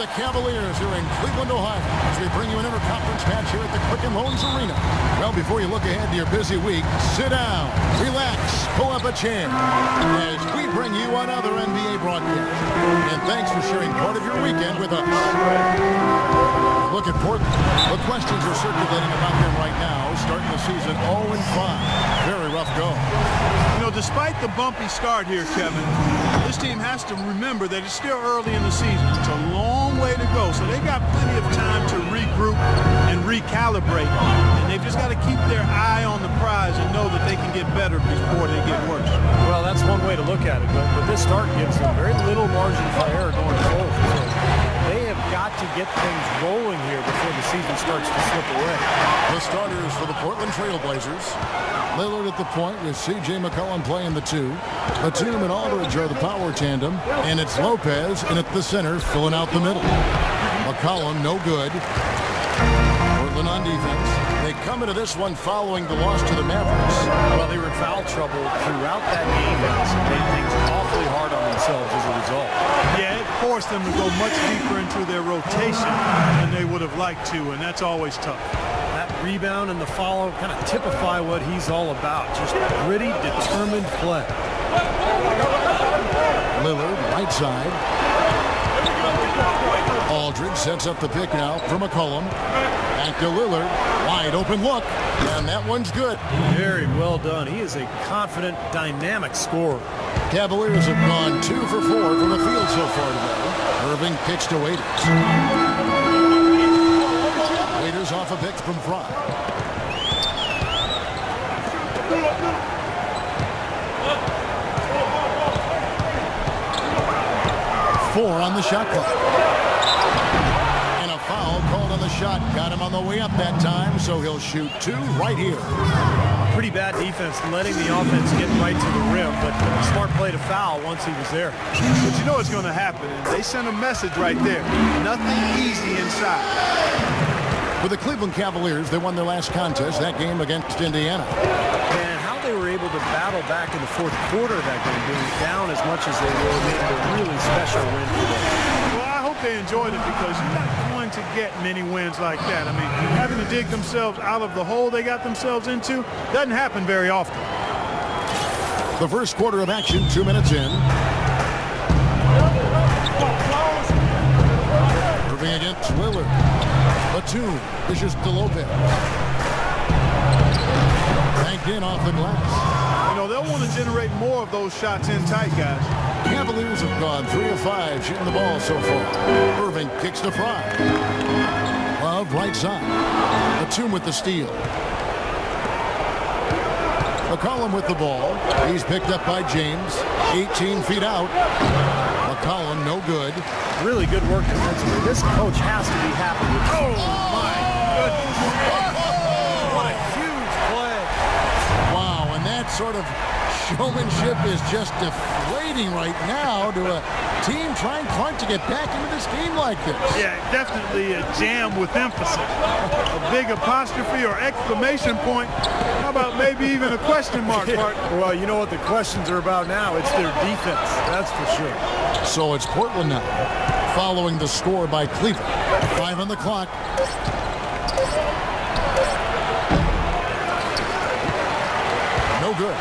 the Cavaliers here in Cleveland, Ohio, as we bring you an interconference match here at the Quicken Loans Arena. Well, before you look ahead to your busy week, sit down, relax, pull up a chair as we bring you another NBA broadcast. And thanks for sharing part of your weekend with us. Look at Portland. The questions are circulating about them right now, starting the season 0-5. Very rough go. You know, despite the bumpy start here, Kevin, this team has to remember that it's still early in the season. It's a long way to go, so they've got plenty of time to regroup and recalibrate. And they've just got to keep their eye on the prize and know that they can get better before they get worse. Well, that's one way to look at it, but this start gives them very little margin for error going forward. So they have got to get things rolling here before the season starts to slip away. The starters for the Portland Trail Blazers. Lillard at the point with C.J. McCollum playing the 2. Batum and Aldridge are the power tandem. And it's Lopez in at the center, filling out the middle. McCollum, no good. Portland on defense. They come into this one following the loss to the Mavericks. Well, they were in foul trouble throughout that game. They made things awfully hard on themselves as a result. Yeah, it forced them to go much deeper into their rotation than they would have liked to, and that's always tough. That rebound and the follow kind of typify what he's all about. Just gritty, determined play. Lillard, right side. Aldridge sets up the pick now for McCollum. Back to Lillard. Wide open look. And that one's good. Very well done. He is a confident, dynamic scorer. Cavaliers have gone 2 for 4 from the field so far today. Irving kicks to Waiters. Waiters off a pick from Fry. Four on the shot clock. And a foul called on the shot. Got him on the way up that time, so he'll shoot 2 right here. Pretty bad defense, letting the offense get right to the rim, but smart play to foul once he was there. But you know what's going to happen, and they sent a message right there. Nothing easy inside. For the Cleveland Cavaliers, they won their last contest, that game against Indiana. And how they were able to battle back in the fourth quarter of that game, being down as much as they were, made it a really special win for them. Well, I hope they enjoyed it because you're not going to get many wins like that. I mean, having to dig themselves out of the hole they got themselves into doesn't happen very often. The first quarter of action, 2 minutes in. Irving against Lillard. Batum dishes to Lopez. Banked in off the glass. You know, they'll want to generate more of those shots in tight, guys. Cavaliers have gone 3 of 5 shooting the ball so far. Irving kicks to Fry. Love right side. Batum with the steal. McCollum with the ball. He's picked up by James. 18 feet out. McCollum no good. Really good work defensively. This coach has to be happy with it. Oh, my goodness. What a huge play. Wow, and that sort of showmanship is just deflating right now to a team trying to get back into this game like this. Yeah, definitely a jam with emphasis. A big apostrophe or exclamation point. How about maybe even a question mark, Mark? Well, you know what the questions are about now. It's their defense, that's for sure. So it's Portland now, following the score by Cleveland. 5 on the clock. No good.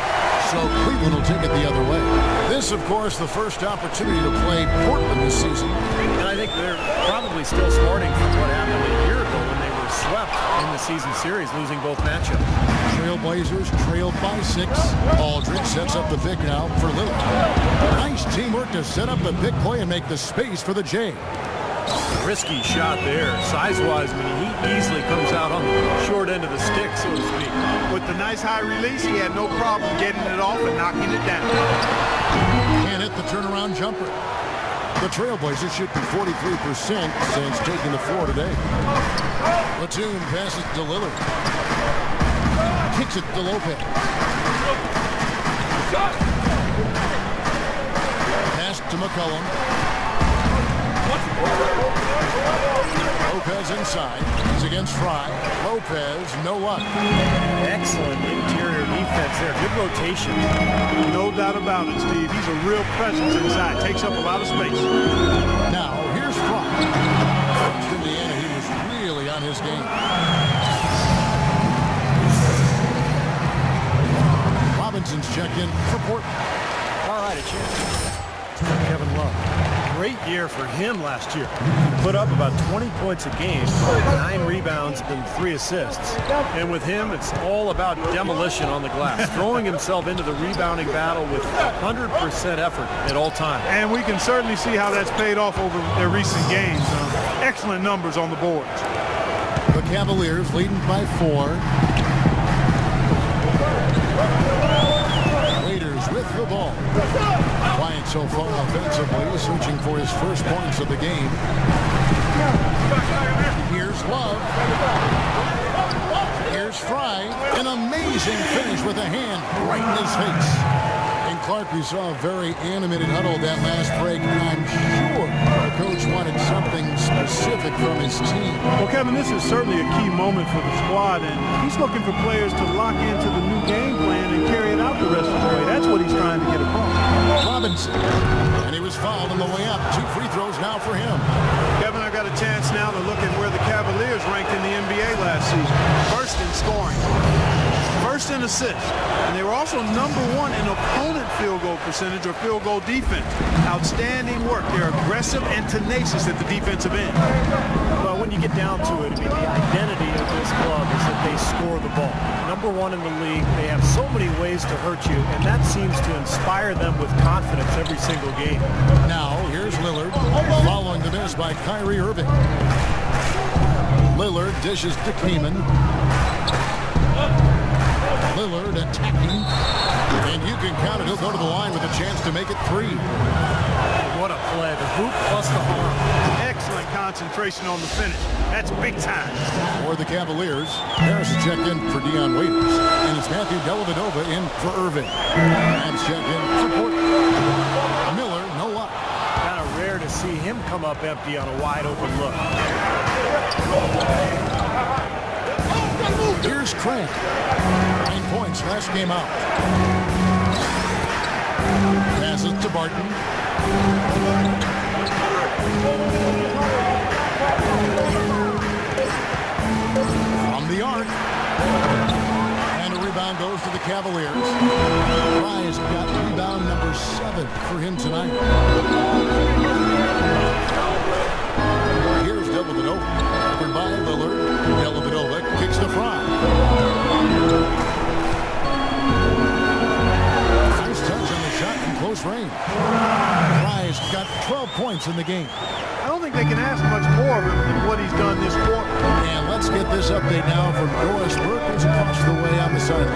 So Cleveland will take it the other way. This, of course, the first opportunity to play Portland this season. And I think they're probably still smarting from what happened a year ago when they were swept in the season series, losing both matchups. Trailblazers trailed by 6. Aldridge sets up the pick now for Lillard. Nice teamwork to set up the pick play and make the space for the J. Risky shot there. Size-wise, I mean, he easily comes out on the short end of the stick, so to speak. With the nice high release, he had no problem getting it off and knocking it down. Can't hit the turnaround jumper. The Trailblazers shoot 43% since taking the floor today. Batum passes to Lillard. Kicks it to Lopez. Pass to McCollum. Lopez inside. He's against Fry. Lopez, no luck. Excellent interior defense there. Good rotation. No doubt about it, Steve. He's a real presence inside. Takes up a lot of space. Now, here's Fry. his game. Robinson's checked in for Portland. All right, a chance for Kevin Love. Great year for him last year. Put up about 20 points a game, 9 rebounds, and 3 assists. And with him, it's all about demolition on the glass, throwing himself into the rebounding battle with 100% effort at all times. And we can certainly see how that's paid off over their recent games. Excellent numbers on the boards. The Cavaliers leading by 4. Raiders with the ball. Quiet so far offensively, searching for his first points of the game. Here's Love. Here's Fry. An amazing finish with a hand right in his face. And Clark, we saw a very animated huddle that last break. I'm sure the coach wanted something specific from his team. Well, Kevin, this is certainly a key moment for the squad, and he's looking for players to lock into the new game plan and carry it out the rest of the way. That's what he's trying to get across. Robinson, and he was fouled on the way up. 2 free throws now for him. Kevin, I got a chance now to look at where the Cavaliers ranked in the NBA last season. First in scoring, first in assists, and they were also #1 in opponent field goal percentage or field goal defense. Outstanding work. They're aggressive and tenacious at the defensive end. Well, when you get down to it, I mean, the identity of this club is that they score the ball. #1 in the league. They have so many ways to hurt you, and that seems to inspire them with confidence every single game. Now, here's Lillard, following the miss by Kyrie Irving. Lillard dishes to Keenan. Lillard attacking, and you can count it. He'll go to the line with a chance to make it 3. What a play. The hoop plus the arm. Excellent concentration on the finish. That's big time. For the Cavaliers, Harris is checked in for Dion Waiters, and it's Matthew Dellavedova in for Irving. And checked in for Portland. Miller, no luck. Kind of rare to see him come up empty on a wide open look. Here's Craig. 9 points last game out. Passes to Barton. From the arc. And a rebound goes to the Cavaliers. Fry's got rebound number 7 for him tonight. Here's Dellavedova. Covered by Lillard. Dellavedova kicks to Fry. Nice touch on the shot in close range. Fry's got 12 points in the game. I don't think they can ask much more of him than what he's done this quarter. And let's get this update now from Doris Burke, who's across the way on the sideline.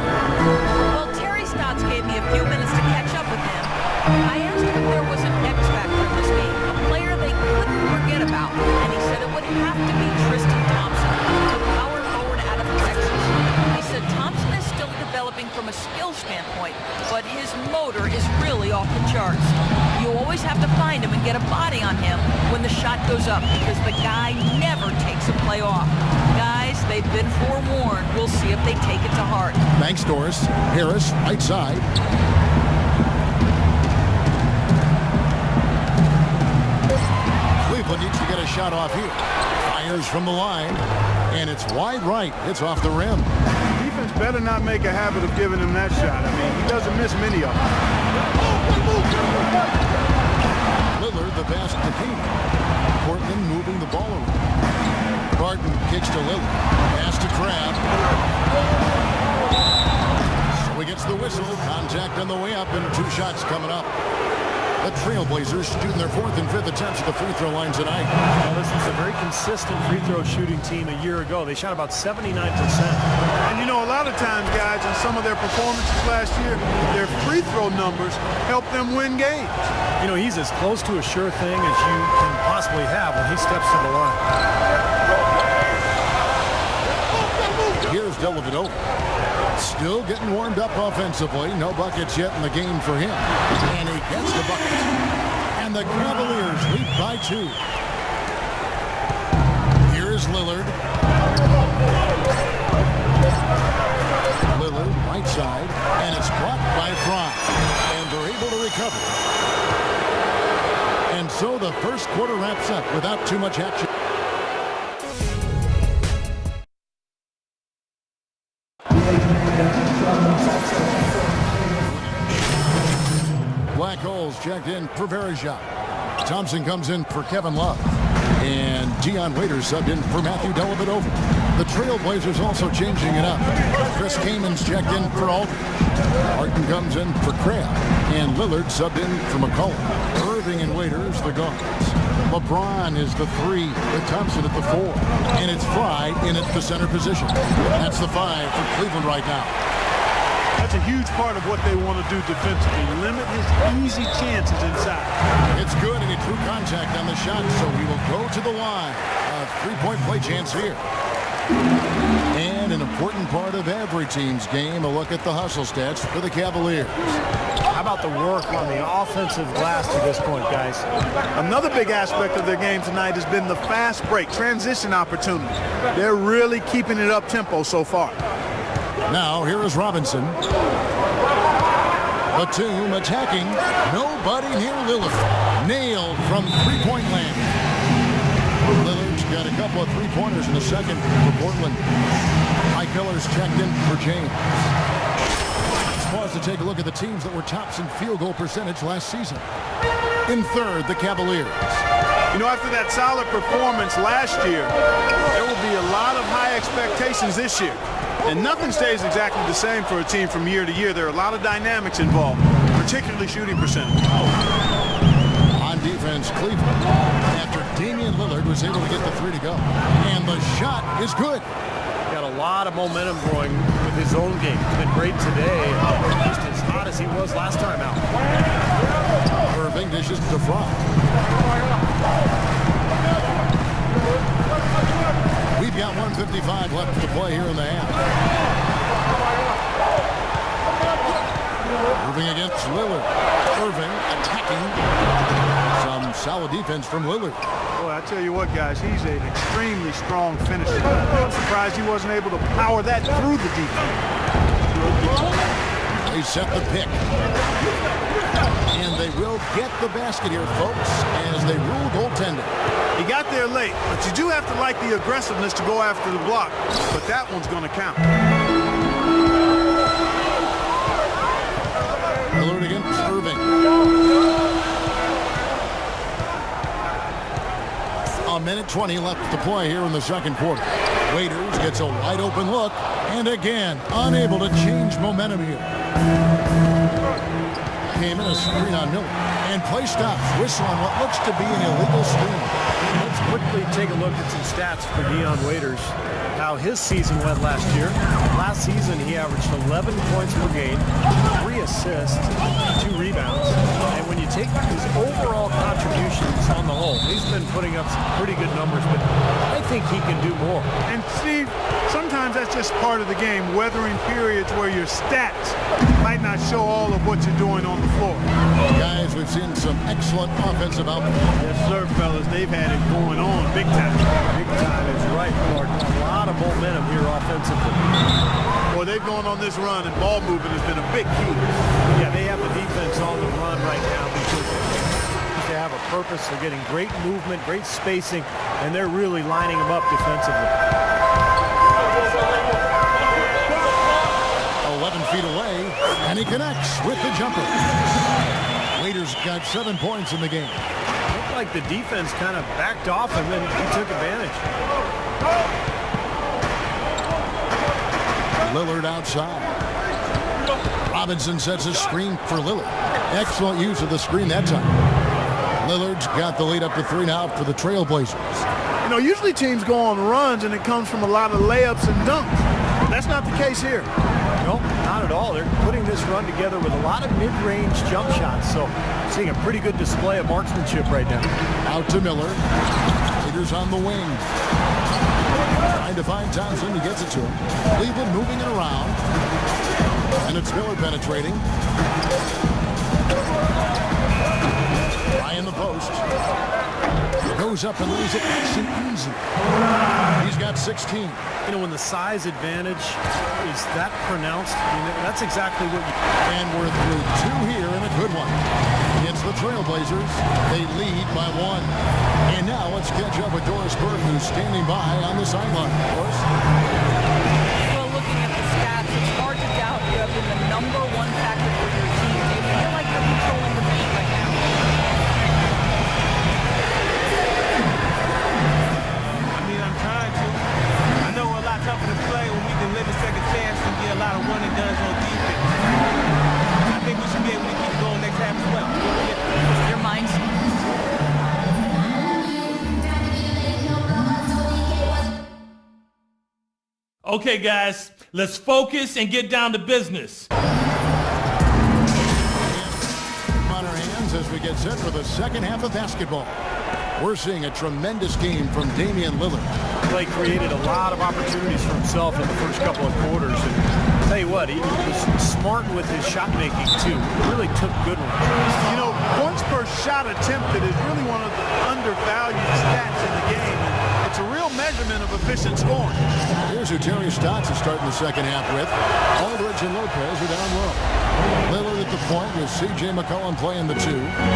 Well, Terry Stotts gave me a few minutes to catch up with him. I asked him if there was an X factor in this game, a player they couldn't forget about, and he said it would have to be Tristan Thompson, the power forward out of Texas. He said Thompson is still developing from a skill standpoint, but his motor is really off the charts. You always have to find him and get a body on him when the shot goes up, because the guy never takes a play off. Guys, they've been forewarned. We'll see if they take it to heart. Thanks, Doris. Harris, right side. Cleveland needs to get a shot off here. Fires from the line, and it's wide right. It's off the rim. Defense better not make a habit of giving him that shot. I mean, he doesn't miss many of them. Lillard, the pass to Pete. Portland moving the ball around. Barton kicks to Lillard. Pass to Crab. So he gets the whistle. Contact on the way up, and 2 shots coming up. The Trailblazers shooting their 4th and 5th attempts at the free throw line tonight. Well, this is a very consistent free throw shooting team a year ago. They shot about 79%. And you know, a lot of times, guys, in some of their performances last year, their free throw numbers help them win games. You know, he's as close to a sure thing as you can possibly have when he steps to the line. Here's Dellavedova. Still getting warmed up offensively. No buckets yet in the game for him. And he gets the bucket. And the Cavaliers lead by 2. Here is Lillard. Lillard, right side. And it's blocked by Fry. And they're able to recover. And so the first quarter wraps up without too much action. Black holes checked in for Verejao. Thompson comes in for Kevin Love. And Dion Waiters subbed in for Matthew Dellavedova. The Trailblazers also changing it up. Chris Kamen's checked in for Aldridge. Martin comes in for Crabb. And Lillard subbed in for McCollum. Irving and Waiters, the guards. LeBron is the 3, with Thompson at the 4. And it's Fry in at the center position. That's the 5 for Cleveland right now. That's a huge part of what they want to do defensively. Limit his easy chances inside. It's good, and he drew contact on the shot, so he will go to the line. A three-point play chance here. And an important part of every team's game, a look at the hustle stats for the Cavaliers. How about the work on the offensive glass to this point, guys? Another big aspect of their game tonight has been the fast break, transition opportunity. They're really keeping it up-tempo so far. Now, here is Robinson. Batum attacking. Nobody near Lillard. Nailed from three-point land. Lillard's got a couple of three-pointers in the second for Portland. Mike Miller's checked in for James. Let's pause to take a look at the teams that were tops in field goal percentage last season. In third, the Cavaliers. You know, after that solid performance last year, there will be a lot of high expectations this year. And nothing stays exactly the same for a team from year to year. There are a lot of dynamics involved, particularly shooting percentage. On defense, Cleveland, after Damian Lillard was able to get the 3 to go. And the shot is good. Got a lot of momentum growing with his own game. He's been great today, just as hot as he was last time out. Irving dishes to Fry. We've got 1:55 left to play here in the half. Irving against Lillard. Irving attacking. Some solid defense from Lillard. Boy, I tell you what, guys, he's an extremely strong finisher. I'm surprised he wasn't able to power that through the defense. They set the pick. And they will get the basket here, folks, as they rule goaltender. He got there late, but you do have to like the aggressiveness to go after the block. But that one's going to count. Lillard against Irving. A minute 20 left to play here in the second quarter. Waiters gets a wide open look, and again, unable to change momentum here. Came in a screen on Miller, and play stops. Whistle on what looks to be an illegal steal. Let's quickly take a look at some stats for Dion Waiters. How his season went last year. Last season, he averaged 11 points per game, 3 assists, 2 rebounds. And when you take his overall contributions on the whole, he's been putting up some pretty good numbers, but I think he can do more. And Steve, sometimes that's just part of the game, weathering periods where your stats might not show all of what you're doing on the floor. Guys, we've seen some excellent offensive output. Yes, sir, fellas. They've had it going on big time. Big time is right, Clark. A lot of momentum here offensively. Boy, they've gone on this run, and ball movement has been a big key. Yeah, they have the defense on the run right now because they have a purpose. They're getting great movement, great spacing, and they're really lining them up defensively. 11 feet away, and he connects with the jumper. Waiters got 7 points in the game. Looked like the defense kind of backed off, and then he took advantage. Lillard outside. Robinson sets a screen for Lillard. Excellent use of the screen that time. Lillard's got the lead up to 3 now for the Trailblazers. You know, usually teams go on runs, and it comes from a lot of layups and dunks. That's not the case here. No, not at all. They're putting this run together with a lot of mid-range jump shots, so seeing a pretty good display of marksmanship right now. Out to Miller. Waiters on the wing. Trying to find Thompson. He gets it to him. Cleveland moving it around. And it's Miller penetrating. Ryan the post. Goes up and lays it nice and easy. He's got 16. You know, when the size advantage is that pronounced, that's exactly what you... And we're through 2 here and a good one. Against the Trailblazers, they lead by 1. And now let's catch up with Doris Burke, who's standing by on the sideline. Doris? Well, looking at the stats, it's hard to doubt you have been the #1 factor for your team. Do you feel like you're controlling the game lot of one and dones on defense. I think we should be able to keep going next half as well. Your mind's Okay, guys, let's focus and get down to business. On our hands as we get set for the second half of basketball. We're seeing a tremendous game from Damian Lillard. Clay created a lot of opportunities for himself in the first couple of quarters. And I'll tell you what, he was smart with his shot making too. He really took good ones. You know, points per shot attempted is really one of the undervalued stats in the game. And it's a real measurement of efficient scoring. Here's who Terry Stotts is starting the second half with. Aldridge and Lopez are down low. Lillard at the point with C.J. McCollum playing the 2.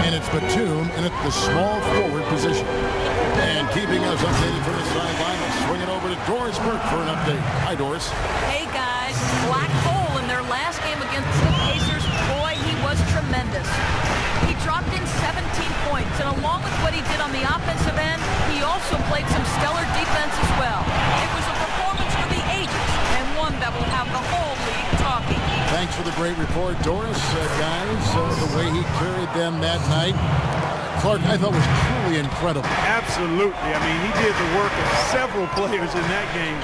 And it's Batum in at the small forward position. And keeping us updated from the sideline, we'll swing it over to Doris Burke for an update. Hi, Doris. Hey guys, black hole in their last game against the Pacers. Boy, he was tremendous. He dropped in 17 points, and along with what he did on the offensive end, he also played some stellar defense as well. It was a performance for the ages, and one that will have the whole league talking. Thanks for the great report, Doris. Guys, the way he carried them that night, Clark, I thought was truly incredible. Absolutely. I mean, he did the work of several players in that game.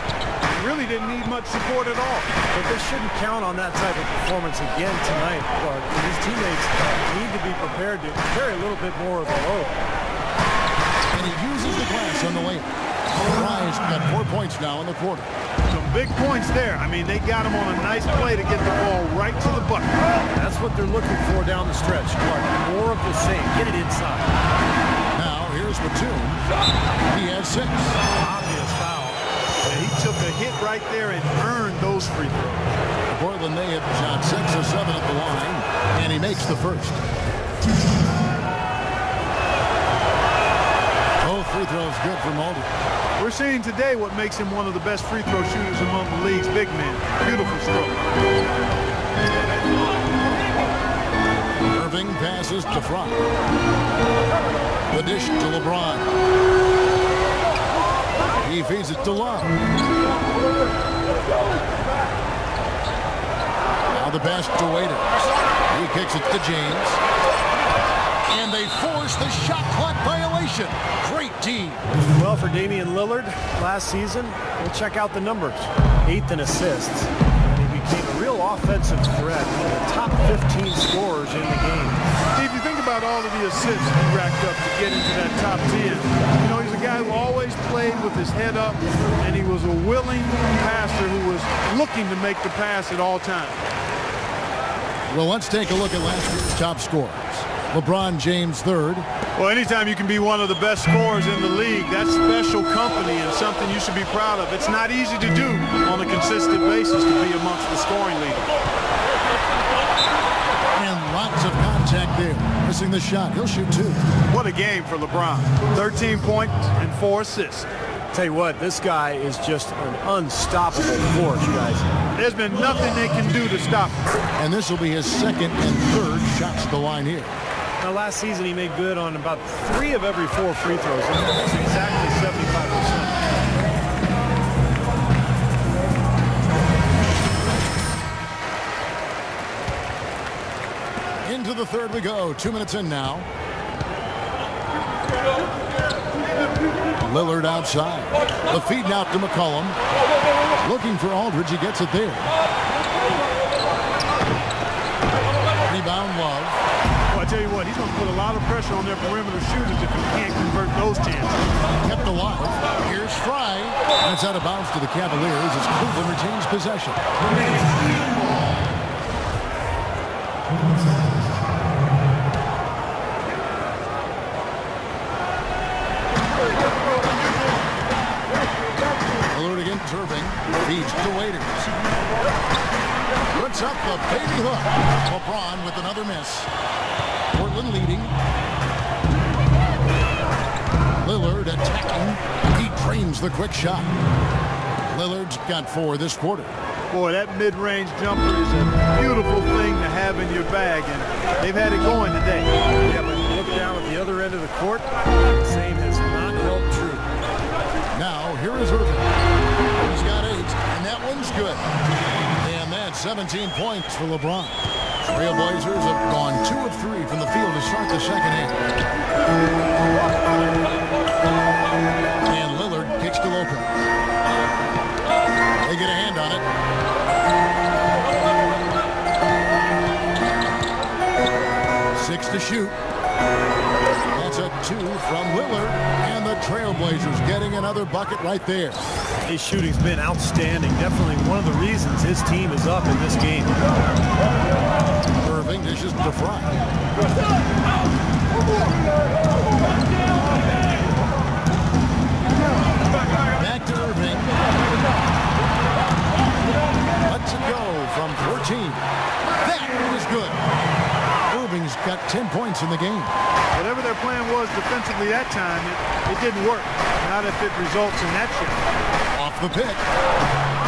Really didn't need much support at all. But they shouldn't count on that type of performance again tonight, Clark. And his teammates need to be prepared to carry a little bit more of the load. And he uses the glass on the layup. Rise got 4 points now in the quarter. Some big points there. I mean, they got him on a nice play to get the ball right to the bucket. That's what they're looking for down the stretch, Clark. More of the same. Get it inside. Now, here's Batum. He has 6. Obvious foul. And he took a hit right there and earned those free throws. Portland, they had shot 6 of 7 at the line, and he makes the first. Both free throws good for Mulder. We're seeing today what makes him one of the best free throw shooters among the league's big men. Beautiful stroke. Irving passes to Frank. The dish to LeBron. He feeds it to Love. Now the pass to Waiters. He kicks it to James. And they force the shot clock violation. Great team. Well, for Damian Lillard last season, we'll check out the numbers. 8th in assists. And he became a real offensive threat. One of the top 15 scorers in the game. If you think about all of the assists he racked up to get into that top 10, you know, he's a guy who always played with his head up, and he was a willing passer who was looking to make the pass at all times. Well, let's take a look at last year's top scorers. LeBron James, 3rd. Well, anytime you can be one of the best scorers in the league, that's special company and something you should be proud of. It's not easy to do on a consistent basis to be amongst the scoring leaders. And lots of contact there. Missing the shot. He'll shoot 2. What a game for LeBron. 13 points and 4 assists. Tell you what, this guy is just an unstoppable force, guys. There's been nothing they can do to stop him. And this will be his 2nd and 3rd shots to the line here. Now, last season he made good on about 3 of every 4 free throws. That's exactly 75%. Into the 3rd we go. 2 minutes in now. Lillard outside. The feed out to McCollum. Looking for Aldridge. He gets it there. Rebound Love. Well, I tell you what, he's going to put a lot of pressure on their perimeter shooters if he can't convert those chances. Kept alive. Here's Fry. And it's out of bounds to the Cavaliers as Cleveland retains possession. Lillard against Irving. Feeds to Waiters. Puts up the baby hook. LeBron with another miss. Portland leading. Lillard attacking. He trains the quick shot. Lillard's got 4 this quarter. Boy, that mid-range jumper is a beautiful thing to have in your bag, and they've had it going today. Yeah, but look down at the other end of the court. The same has not held true. Now, here is Irving. He's got 8, and that one's good. And that's 17 points for LeBron. Trailblazers have gone 2 of 3 from the field to start the second half. And Lillard kicks to Lopez. They get a hand on it. 6 to shoot. That's a 2 from Lillard. And the Trailblazers getting another bucket right there. His shooting's been outstanding. Definitely one of the reasons his team is up in this game. Irving dishes to Fry. Back to Irving. Lets it go from 14. That is good. Irving's got 10 points in the game. Whatever their plan was defensively that time, it didn't work. Not if it results in that shot. Off the pick.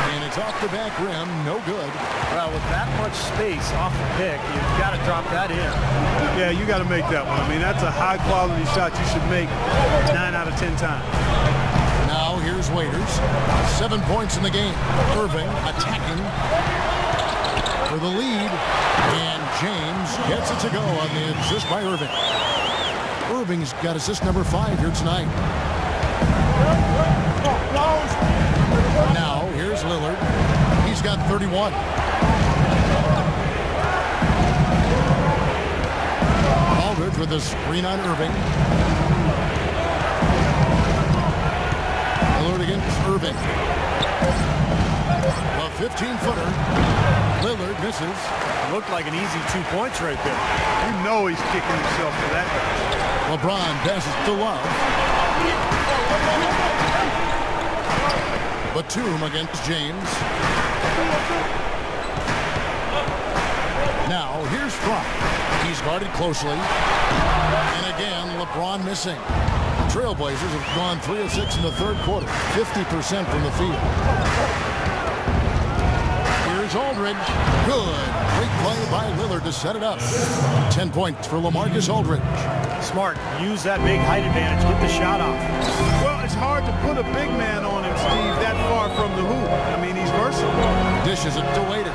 And it's off the back rim. No good. Well, with that much space off the pick, you've got to drop that in. Yeah, you got to make that one. I mean, that's a high-quality shot you should make 9 out of 10 times. Now here's Waiters. 7 points in the game. Irving attacking for the lead. And James gets it to go on the assist by Irving. Irving's got assist number 5 here tonight. Now here's Lillard. He's got 31. Aldridge with a screen on Irving. Lillard against Irving. A 15-footer. Lillard misses. Looked like an easy 2 points right there. You know he's kicking himself for that. LeBron passes to Love. Batum against James. Now here's Fry. He's guarded closely. And again, LeBron missing. Trailblazers have gone 3 of 6 in the third quarter. 50% from the field. Here's Aldridge. Good. Great play by Lillard to set it up. 10 points for LaMarcus Aldridge. Smart. Use that big height advantage. Get the shot off. Well, it's hard to put a big man on him, Steve, that far from the hoop. I mean, he's versatile. Dishes it to Waiters.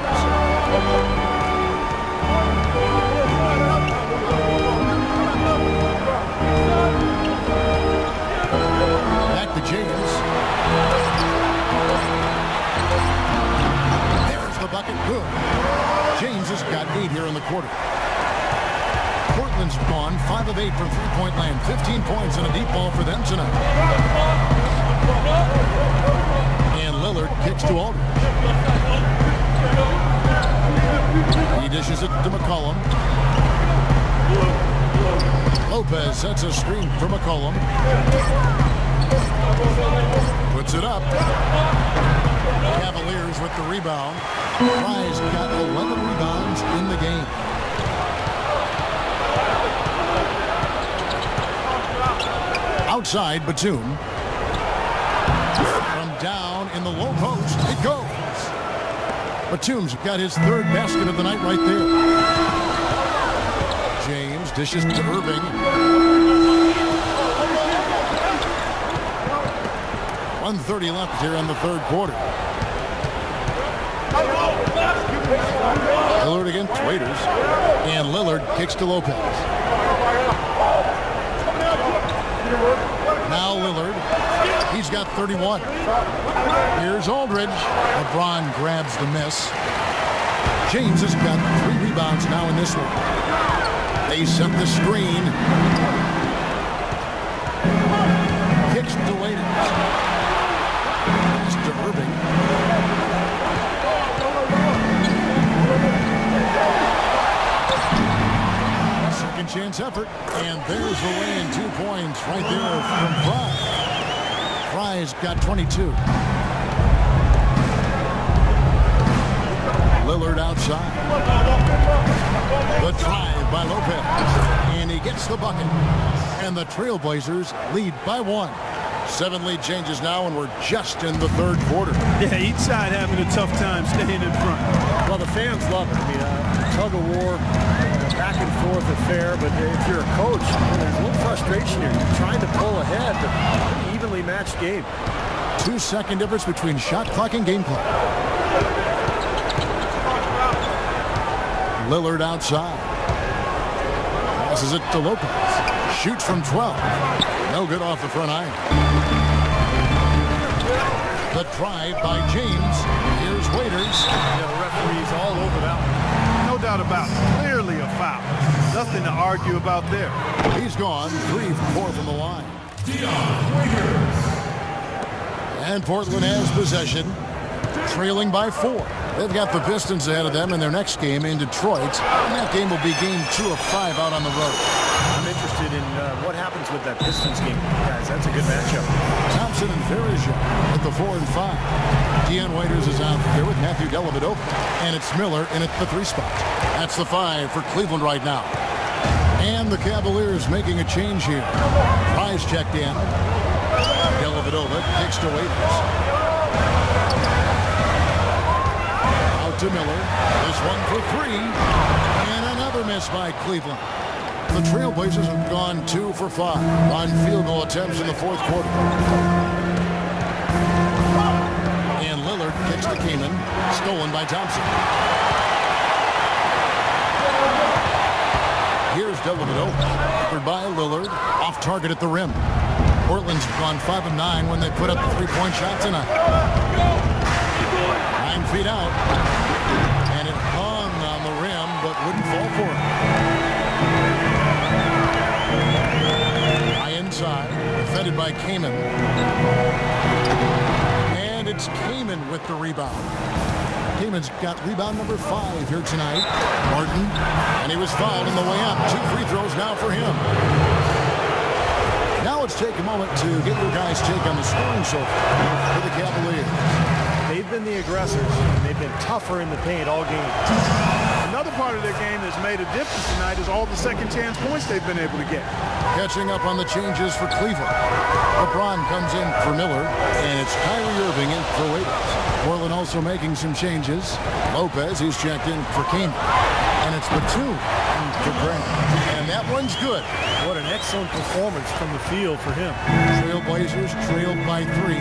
Back to James. There's the bucket. Good. James has got 8 here in the quarter. Portland's gone 5 of 8 from three-point land. 15 points and a deep ball for them tonight. And Lillard kicks to Aldridge. He dishes it to McCollum. Lopez sets a screen for McCollum. Puts it up. Cavaliers with the rebound. Fry's got 11 rebounds in the game. Outside, Batum. From down in the low post, it goes. Batum's got his 3rd basket of the night right there. James dishes to Irving. 1:30 left here in the third quarter. Lillard against Waiters. And Lillard kicks to Lopez. Now Lillard. He's got 31. Here's Aldridge. LeBron grabs the miss. James has got 3 rebounds now in this one. They set the screen. Kicks to Waiters. Pass to Irving. Second chance effort. And there's the win. 2 points right there from Fry. Fry's got 22. Lillard outside. The drive by Lopez. And he gets the bucket. And the Trailblazers lead by 1. 7 lead changes now, and we're just in the third quarter. Yeah, each side having a tough time staying in front. Well, the fans love it. I mean, tug of war, back and forth affair. But if you're a coach, there's a little frustration here. You're trying to pull ahead, but evenly matched game. 2-second difference between shot clock and game clock. Lillard outside. Passes it to Lopez. Shoots from 12. No good off the front iron. The drive by James. Here's Waiters. Yeah, the referee's all over that one. No doubt about it. Clearly a foul. Nothing to argue about there. He's gone 3 for 4 from the line. And Portland has possession, trailing by 4. They've got the Pistons ahead of them in their next game in Detroit. And that game will be game 2 of 5 out on the road. I'm interested in what happens with that Pistons game. Guys, that's a good matchup. Thompson and Farrell at the 4 and 5. Deion Waiters is out there with Matthew Dellavedova. And it's Miller in at the 3 spot. That's the 5 for Cleveland right now. And the Cavaliers making a change here. Price checked in. Dellavedova kicks to Waiters. Out to Miller. This one for 3. And another miss by Cleveland. The Trailblazers have gone 2 for 5 on field goal attempts in the 4th quarter. And Lillard kicks to Kaman. Stolen by Thompson. Here's Dellavedova. Covered by Lillard. Off target at the rim. Portland's gone 5 of 9 when they put up the 3-point shot tonight. 9 feet out. And it hung on the rim, but wouldn't fall for him. High inside. Defended by Kaman. And it's Kaman with the rebound. Kaman's got rebound number 5 here tonight. Martin. And he was fouled on the way up. 2 free throws now for him. Now let's take a moment to get your guys' take on the scoring so far for the Cavaliers. They've been the aggressors, and they've been tougher in the paint all game. Another part of their game that's made a difference tonight is all the second chance points they've been able to get. Catching up on the changes for Cleveland. LeBron comes in for Miller, and it's Kyrie Irving in for Waiters. Portland also making some changes. Lopez, he's checked in for Kane. And it's Batum for Grant. And that one's good. What an excellent performance from the field for him. Trailblazers trailed by 3.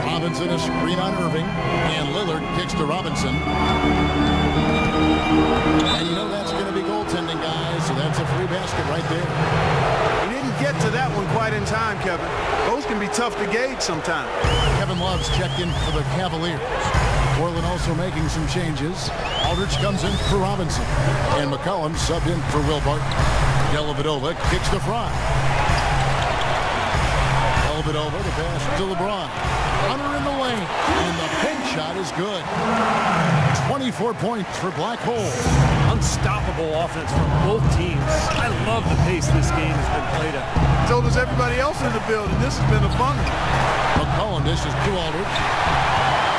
Robinson a screen on Irving. And Lillard kicks to Robinson. And you know that's going to be goaltending, guys. So that's a free basket right there. He didn't get to that one quite in time, Kevin. Those can be tough to gauge sometimes. Kevin Love's checked in for the Cavaliers. Portland also making some changes. Aldridge comes in for Robinson. And McCollum subbed in for Will Barton. Dellavedova kicks to Fry. Dellavedova, the pass to LeBron. Hunter in the lane. And the pinch shot is good. 24 points for Black Hole. Unstoppable offense from both teams. I love the pace this game has been played at. So does everybody else in the building. This has been a fun one. McCollum dishes to Aldridge.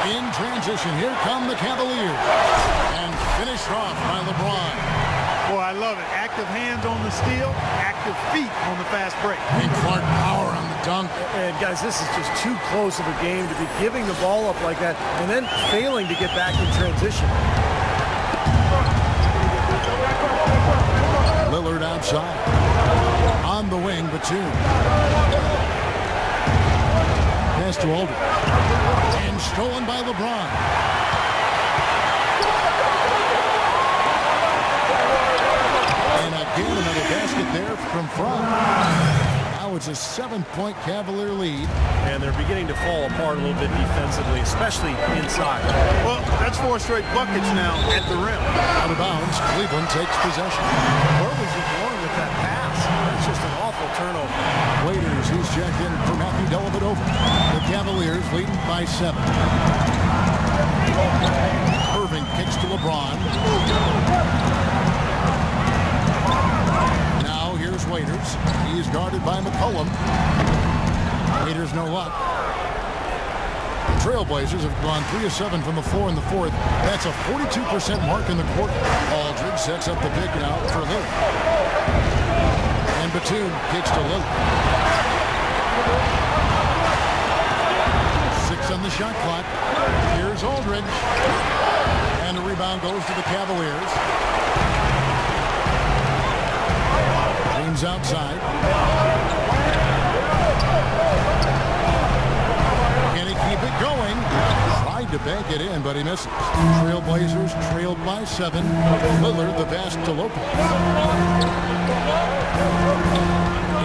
In transition, here come the Cavaliers. And finished off by LeBron. Boy, I love it. Active hands on the steal, active feet on the fast break. And Clark power on the dunk. And guys, this is just too close of a game to be giving the ball up like that and then failing to get back in transition. Lillard outside. On the wing, Batum. Pass to Aldridge. And stolen by LeBron. And again, another basket there from Fry. Now it's a 7-point Cavalier lead. And they're beginning to fall apart a little bit defensively, especially inside. Well, that's 4 straight buckets now at the rim. Out of bounds, Cleveland takes possession. Where was he going with that pass? It's just an awful turnover. Waiters, he's checked in for Matthew Dellavedova. The Cavaliers leading by 7. Irving kicks to LeBron. Now here's Waiters. He's guarded by McCollum. Waiters no luck. The Trailblazers have gone 3 of 7 from the floor in the 4th. That's a 42% mark in the quarter. Aldridge sets up the pick now for Lillard. And Batum kicks to Lillard. 6 on the shot clock. Here's Aldridge. And the rebound goes to the Cavaliers. James outside. Can he keep it going? Tried to bank it in, but he misses. Trailblazers trailed by 7. Lillard the pass to Lopez.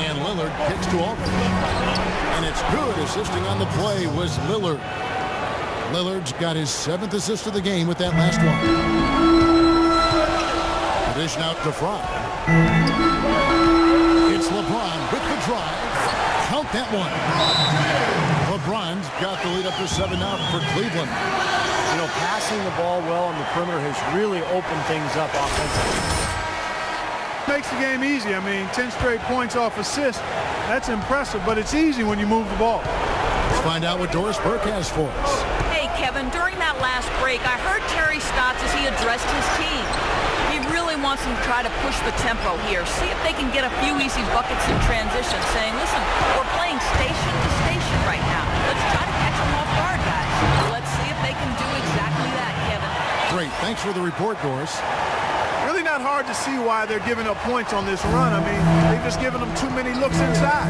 And Lillard kicks to Aldridge. And it's good. Assisting on the play was Lillard. Lillard's got his 7th assist of the game with that last one. Dish out to Fry. It's LeBron with the drive. Count that one. LeBron's got the lead up to 7 now for Cleveland. You know, passing the ball well on the perimeter has really opened things up offensively. Makes the game easy. I mean, 10 straight points off assist. That's impressive, but it's easy when you move the ball. Let's find out what Doris Burke has for us. Hey, Kevin, during that last break, I heard Terry Stotts as he addressed his team. He really wants them to try to push the tempo here, see if they can get a few easy buckets in transition, saying, listen, we're playing station to station right now. Let's try to catch them off guard, guys. Let's see if they can do exactly that, Kevin. Great. Thanks for the report, Doris. Really not hard to see why they're giving up points on this run. I mean, they've just given them too many looks inside.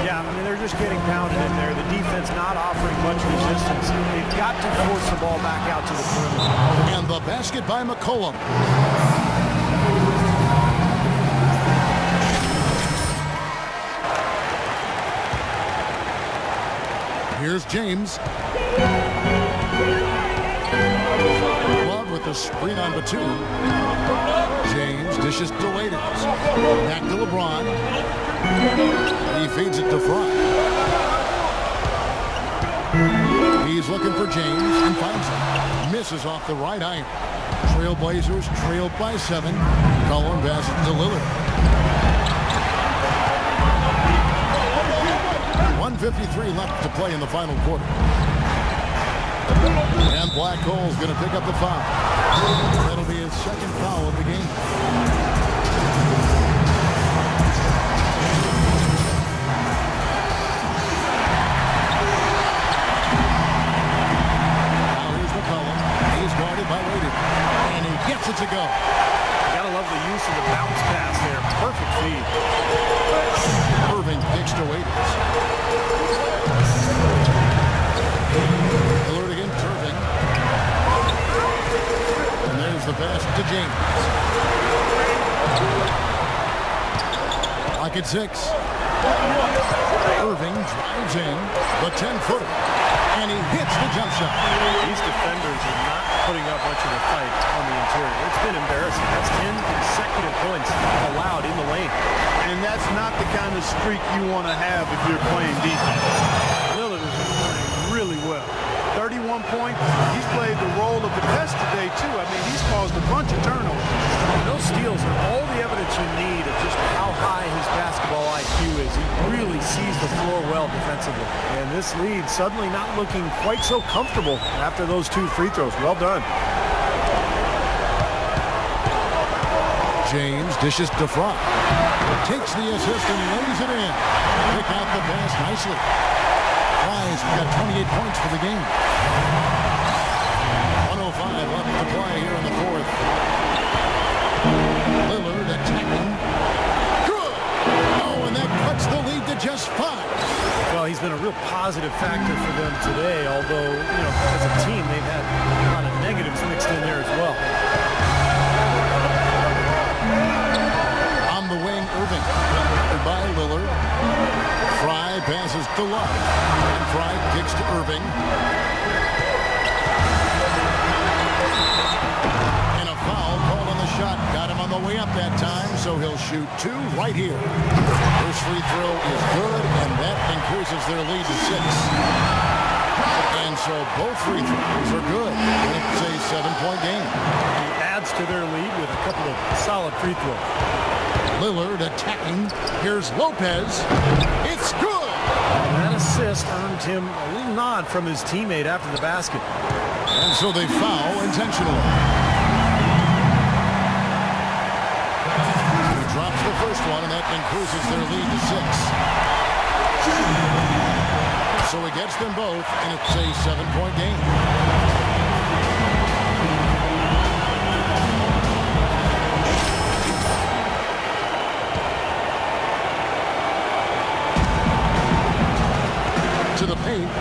Yeah, I mean, they're just getting pounded in there. The defense not offering much resistance. They've got to force the ball back out to the perimeter. And the basket by McCollum. Here's James. Love with the screen on Batum. James dishes to Waiters. Back to LeBron. He feeds it to Fry. He's looking for James and finds him. Misses off the right iron. Trailblazers trailed by 7. Cullen passes to Lillard. 1:53 left to play in the final quarter. And Black Hole's going to pick up the foul. That'll be his 2nd foul of the game. Now here's McCollum. He's guarded by Waiters. And he gets it to go. Gotta love the use of the bounce pass there. Perfect feed. Irving kicks to Waiters. Lillard against Irving. And there's the pass to James. Lock at 6. Irving drives in the 10-footer. And he hits the jump shot. These defenders are not putting up much of a fight on the interior. It's been embarrassing. That's 10 consecutive points allowed in the lane. And that's not the kind of streak you want to have if you're playing defense. Lillard is playing really well. 31 points. He's played the role of the best today, too. I mean, he's caused a bunch of turnovers. Those steals are all the evidence you need of just how high his basketball IQ is. He really sees the floor well defensively. And this lead suddenly not looking quite so comfortable after those 2 free throws. Well done. James dishes to Fry. Takes the assist and lays it in. Pick out the pass nicely. Fry's got 28 points for the game. 1:05 left to play here in the 4th. Lillard attacking. Good! Oh, and that cuts the lead to just 5. Well, he's been a real positive factor for them today, although, you know, as a team, they've had a lot of negatives mixed in there as well. On the wing, Irving. By Lillard. Fry passes to Love. And Fry kicks to Irving. And a foul called on the shot. Got him on the way up that time, so he'll shoot 2 right here. First free throw is good, and that increases their lead to 6. And so both free throws are good. It's a 7-point game. He adds to their lead with a couple of solid free throws. Lillard attacking. Here's Lopez. It's good! And that assist earned him a little nod from his teammate after the basket. And so they foul intentionally. He drops the first one, and that increases their lead to 6. So he gets them both, and it's a 7-point game. To the paint.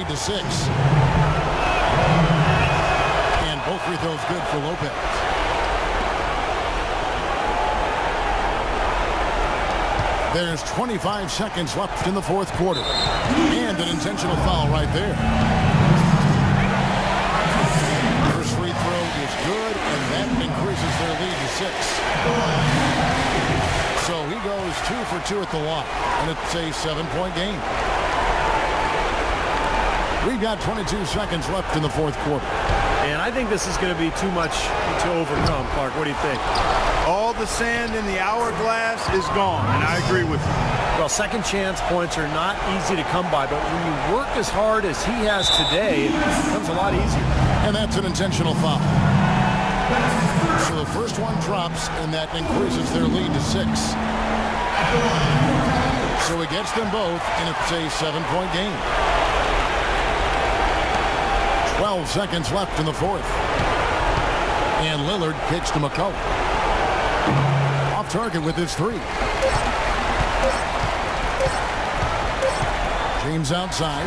lead to 6. And both free throws good for Lopez. There's 25 seconds left in the fourth quarter. And an intentional foul right there. First free throw is good, and that increases their lead to 6. So he goes 2 for 2 at the line, and it's a 7-point game. We've got 22 seconds left in the fourth quarter. And I think this is going to be too much to overcome, Clark. What do you think? All the sand in the hourglass is gone, and I agree with you. Well, second chance points are not easy to come by, but when you work as hard as he has today, it becomes a lot easier. And that's an intentional foul. So the first one drops, and that increases their lead to 6. So he gets them both, and it's a 7-point game. 12 seconds left in the fourth. And Lillard kicks to McCullough. Off target with his 3. James outside.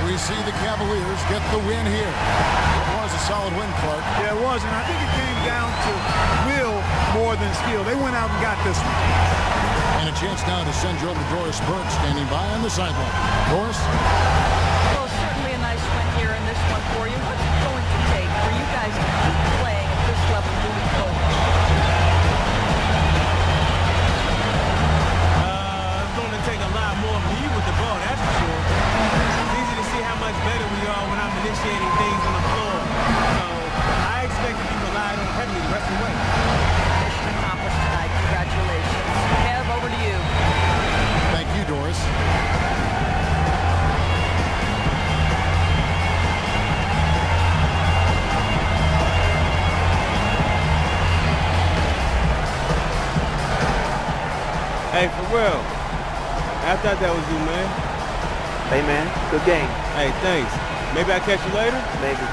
We see the Cavaliers get the win here. It was a solid win, Clark. Yeah, it was, and I think it came down to will more than skill. They went out and got this one. And a chance now to send you over to Doris Burke, standing by on the sideline. Doris? Well, certainly a nice win here in this one for you. What's it going to take for you guys to keep playing at this level moving forward? It's going to take a lot more of me with the ball, that's for sure. It's easy to see how much better we are when I'm initiating things on the floor. So I expect to be relied on heavily the rest of the way. Mission accomplished tonight. Congratulations. Kev, over to you. Thank you, Doris. Hey, for real. I thought that was you, man. Hey, man, good game. Hey, thanks. Maybe I'll catch you later? Maybe.